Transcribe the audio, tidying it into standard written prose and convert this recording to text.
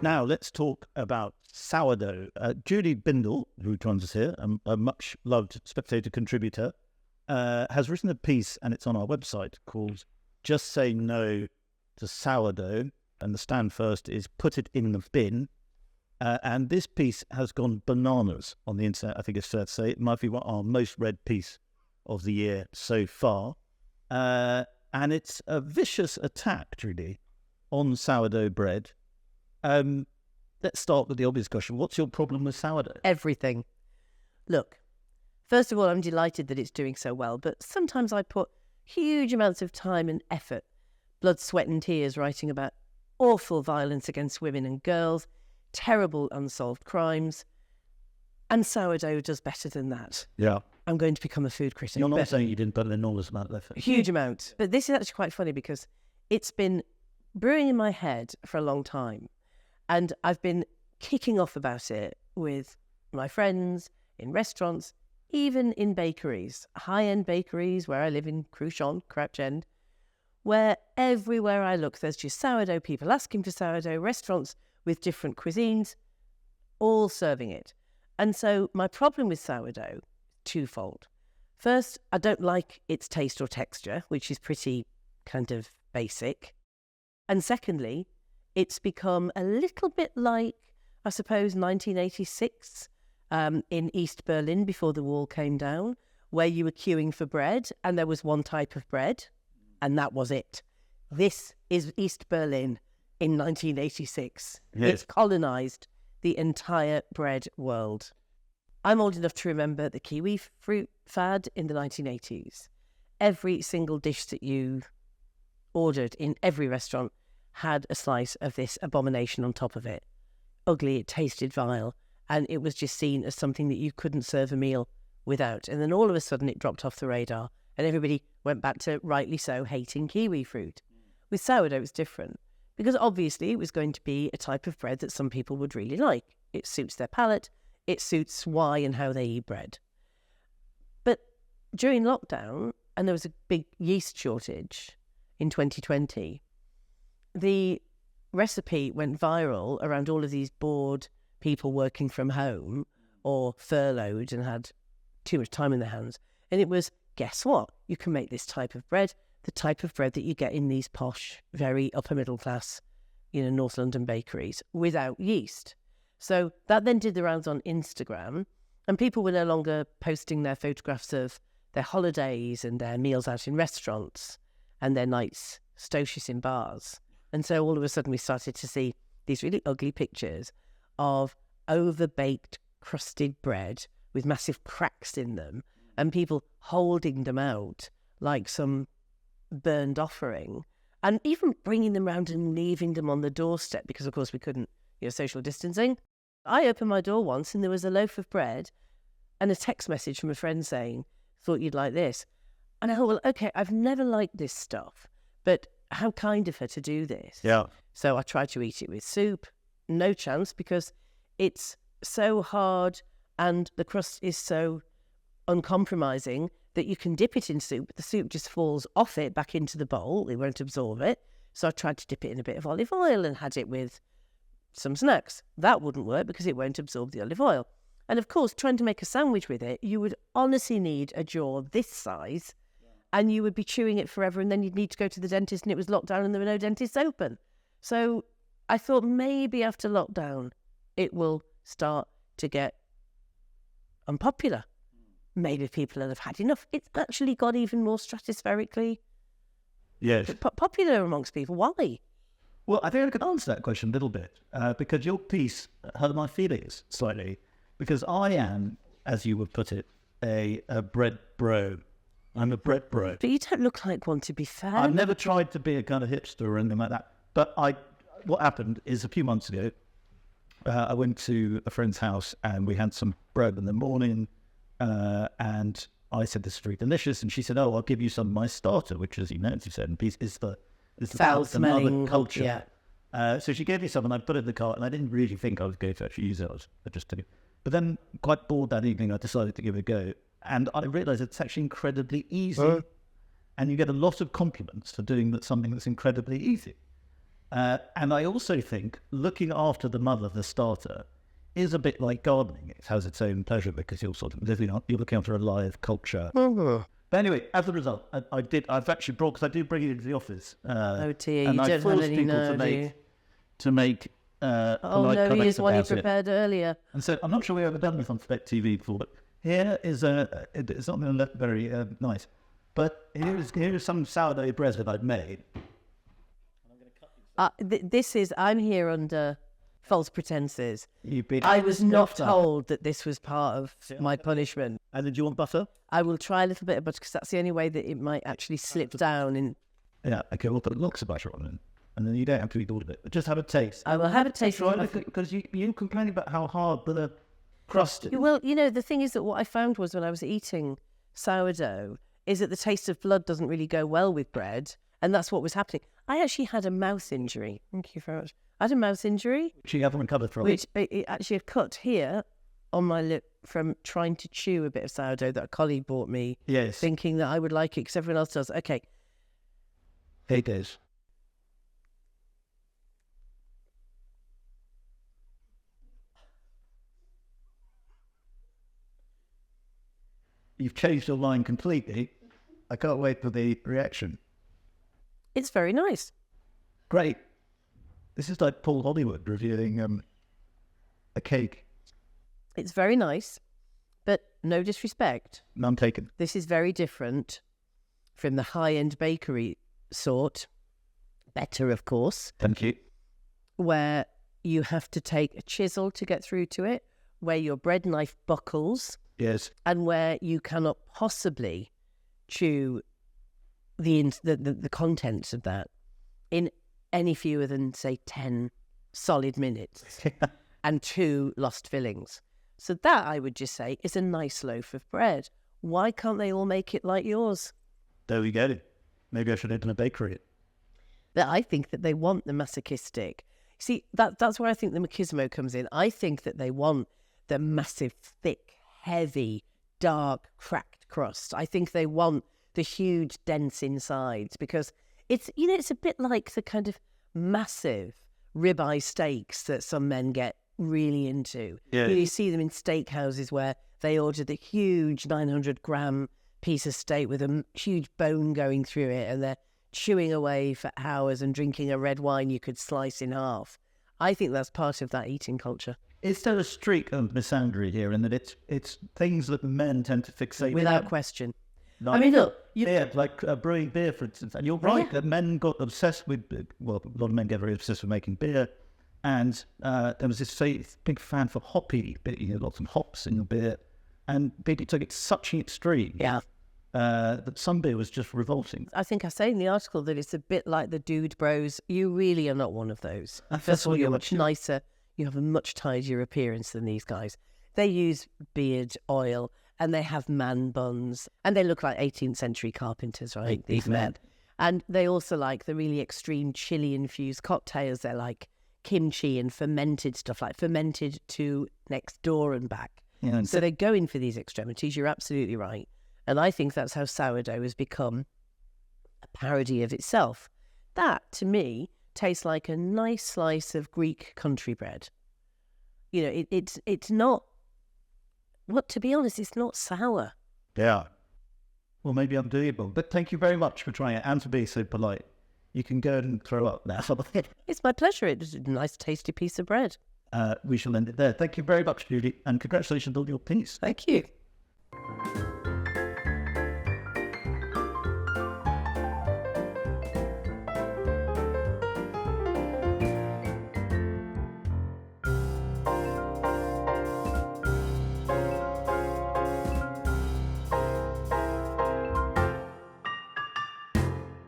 Now let's talk about sourdough. Julie Bindel, who joins us here, a much-loved Spectator contributor, has written a piece, and it's on our website, called Just Say No to Sourdough, and the stand first is Put It in the Bin. And this piece has gone bananas on the internet, I think it's fair to say. It might be our most read piece of the year so far. And it's a vicious attack, Julie, on sourdough bread. Let's start with the obvious question. What's your problem with sourdough? Everything. Look, first of all, I'm delighted that it's doing so well, but sometimes I put huge amounts of time and effort, blood, sweat and tears, writing about awful violence against women and girls, terrible unsolved crimes, and sourdough does better than that. Yeah. I'm going to become a food critic. You're not saying you didn't put an enormous amount of effort. Huge amount. But this is actually quite funny because it's been brewing in my head for a long time. And I've been kicking off about it with my friends, in restaurants, even in bakeries, high-end bakeries where I live in Cruchon, Crouch End, where everywhere I look, there's just sourdough, people asking for sourdough, restaurants with different cuisines, all serving it. And so my problem with sourdough, twofold. First, I don't like its taste or texture, which is pretty kind of basic. And secondly, it's become a little bit like, I suppose, 1986 in East Berlin before the wall came down, where you were queuing for bread and there was one type of bread and that was it. This is East Berlin in 1986. Yes. It's colonised the entire bread world. I'm old enough to remember the kiwi fruit fad in the 1980s. Every single dish that you ordered in every restaurant had a slice of this abomination on top of it. Ugly, it tasted vile, and it was just seen as something that you couldn't serve a meal without. And then all of a sudden it dropped off the radar, and everybody went back to, rightly so, hating kiwi fruit. With sourdough, it's different, because obviously it was going to be a type of bread that some people would really like. It suits their palate, it suits why and how they eat bread. But during lockdown, and there was a big yeast shortage in 2020, the recipe went viral around all of these bored people working from home or furloughed and had too much time in their hands. And it was, guess what? You can make this type of bread, the type of bread that you get in these posh, very upper middle class, North London bakeries without yeast. So that then did the rounds on Instagram, and people were no longer posting their photographs of their holidays and their meals out in restaurants and their nights stocious in bars. And so all of a sudden we started to see these really ugly pictures of over-baked, crusted bread with massive cracks in them and people holding them out like some burned offering and even bringing them round and leaving them on the doorstep because, of course, we couldn't, social distancing. I opened my door once and there was a loaf of bread and a text message from a friend saying, thought you'd like this. And I thought, well, okay, I've never liked this stuff, but how kind of her to do this. Yeah. So I tried to eat it with soup. No chance, because it's so hard and the crust is so uncompromising that you can dip it in soup. The soup just falls off it back into the bowl. It won't absorb it. So I tried to dip it in a bit of olive oil and had it with some snacks. That wouldn't work because it won't absorb the olive oil. And of course, trying to make a sandwich with it, you would honestly need a jaw this size. And you would be chewing it forever, and then you'd need to go to the dentist, and it was locked down and there were no dentists open. So I thought maybe after lockdown, it will start to get unpopular. Maybe people will have had enough. It's actually got even more stratospherically popular amongst people. Why? Well, I think I could answer that question a little bit, because your piece hurt my feelings slightly, because I am, as you would put it, a bread bro. I'm a bread bro. But you don't look like one, to be fair. I've never tried to be a kind of hipster or anything like that. But what happened is a few months ago, I went to a friend's house and we had some bread in the morning. And I said, this is very delicious. And she said, oh, I'll give you some of my starter, which, as you know, as you said, is the foul-smelling culture. Yeah. So she gave me some and I put it in the cart and I didn't really think I was going to actually use it. I just did it. But then, quite bored that evening, I decided to give it a go. And I realised it's actually incredibly easy. And you get a lot of compliments for doing something that's incredibly easy. And I also think looking after the mother, the starter, is a bit like gardening. It has its own pleasure because you're sort of living on, you're looking after a live culture. But anyway, as a result, I've actually brought, because I do bring it into the office. Oh dear, and you I don't have forced any people nerve, do you? to make Oh polite no, comments here's one you about it. prepared earlier. And so I'm not sure we've ever done this on Spec TV before, but here is it's not going to look very nice. But here is some sourdough bread that I've made. I'm here under false pretenses. You've been I was not stuffed up. told that this was part of my punishment. And then do you want butter? I will try a little bit of butter because that's the only way that it might actually slip down. Yeah, okay, we'll put lots of butter on it. And then you don't have to eat all of it, but just have a taste. I will have a taste of it. Because you complain about how hard the crust is. Well, the thing is that what I found was when I was eating sourdough is that the taste of blood doesn't really go well with bread. And that's what was happening. I actually had a mouth injury. Thank you very much. I had a mouth injury. Which you haven't recovered from. Which it actually a cut here on my lip from trying to chew a bit of sourdough that a colleague bought me. Yes. Thinking that I would like it because everyone else does. Okay. Here it is. You've changed your mind completely. I can't wait for the reaction. It's very nice. Great. This is like Paul Hollywood reviewing a cake. It's very nice, but no disrespect. None taken. This is very different from the high-end bakery sort. Better, of course. Thank you. Where you have to take a chisel to get through to it, where your bread knife buckles. Yes. And where you cannot possibly chew the contents of that in any fewer than, say, 10 solid minutes and 2 lost fillings. So that, I would just say, is a nice loaf of bread. Why can't they all make it like yours? There we go. Maybe I should open a bakery. But I think that they want the masochistic. See, that's where I think the machismo comes in. I think that they want the massive, thick, heavy, dark, cracked crust. I think they want the huge, dense insides because it's a bit like the kind of massive ribeye steaks that some men get really into. Yeah. You see them in steakhouses where they order the huge 900-gram piece of steak with a huge bone going through it and they're chewing away for hours and drinking a red wine you could slice in half. I think that's part of that eating culture. Is there a streak of misandry here in that it's things that men tend to fixate Without on? question. Like, I mean, look, beer, like brewing beer, for instance. And you're right that men got obsessed with, well, a lot of men get very obsessed with making beer. And there was this big fan for hoppy, lots of hops in your beer. And people took it such an extreme that some beer was just revolting. I think I say in the article that it's a bit like the dude bros. You really are not one of those. That's First of all, what you're you're much nicer. You have a much tidier appearance than these guys. They use beard oil and they have man buns and they look like 18th century carpenters, right? These men. And they also like the really extreme chili infused cocktails. They're like kimchi and fermented stuff, like fermented to next door and back. Yeah, so they go in for these extremities. You're absolutely right. And I think that's how sourdough has become a parody of itself. That, to me, tastes like a nice slice of Greek country bread. It's not, to be honest, it's not sour. Yeah. Well, maybe I'm doing it wrong. But thank you very much for trying it and for being so polite. You can go and throw up now. It's my pleasure. It's a nice, tasty piece of bread. We shall end it there. Thank you very much, Judy, and congratulations on your piece. Thank you.